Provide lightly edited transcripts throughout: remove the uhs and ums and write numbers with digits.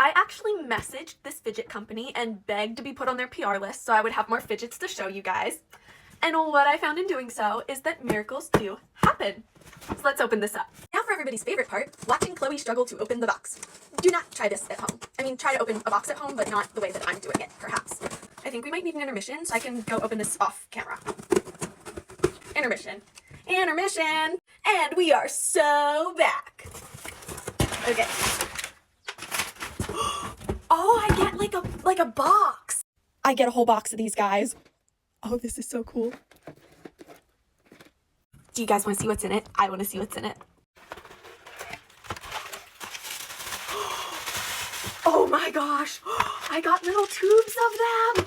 I actually messaged this fidget company and begged to be put on their PR list so I would have more fidgets to show you guys. And what I found in doing so is that miracles do happen. So let's open this up. Now for everybody's favorite part, watching Chloe struggle to open the box. Do not try this at home. I mean, try to open a box at home, but not the way that I'm doing it, perhaps. I think we might need an intermission, so I can go open this off camera. Intermission. Intermission! And we are so back. Okay. Oh, I get like a box. I get a whole box of these guys. Oh, this is so cool. Do you guys want to see what's in it? I want to see what's in it. Oh my gosh. I got little tubes of them.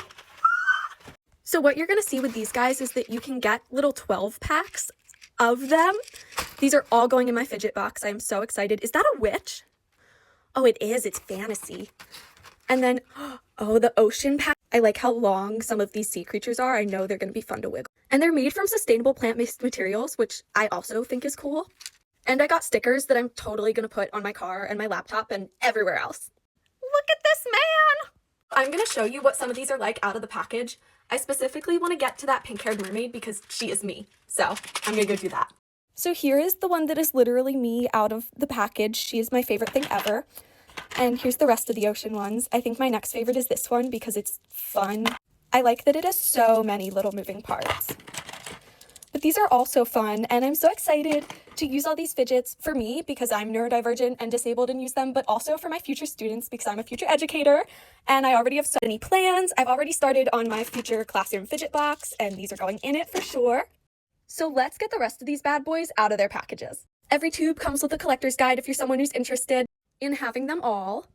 So what you're going to see with these guys is that you can get little 12 packs of them. These are all going in my fidget box. I am so excited. Is that a witch? Oh, it is. It's fantasy. And then, oh, the ocean pack. I like how long some of these sea creatures are. I know they're going to be fun to wiggle. And they're made from sustainable plant-based materials, which I also think is cool. And I got stickers that I'm totally going to put on my car and my laptop and everywhere else. Look at this man! I'm going to show you what some of these are like out of the package. I specifically want to get to that pink-haired mermaid because she is me. So I'm going to go do that. So here is the one that is literally me out of the package. She is my favorite thing ever. And here's the rest of the ocean ones. I think my next favorite is this one because it's fun. I like that it has so many little moving parts. But these are also fun, and I'm so excited to use all these fidgets for me because I'm neurodivergent and disabled and use them, but also for my future students because I'm a future educator, and I already have so many plans. I've already started on my future classroom fidget box, and these are going in it for sure. So let's get the rest of these bad boys out of their packages. Every tube comes with a collector's guide if you're someone who's interested in having them all.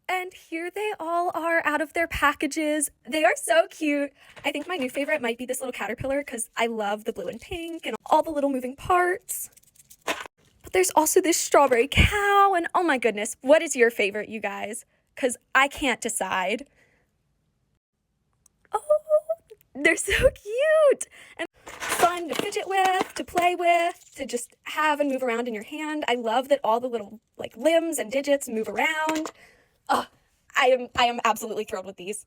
And here they all are out of their packages. They are so cute. I think my new favorite might be this little caterpillar because I love the blue and pink and all the little moving parts. But there's also this strawberry cow, and oh my goodness, what is your favorite, you guys? Because I can't decide. Oh, they're so cute and fun to fidget with, to play with, to just have and move around in your hand. I love that all the little limbs and digits move around. Oh, I am absolutely thrilled with these.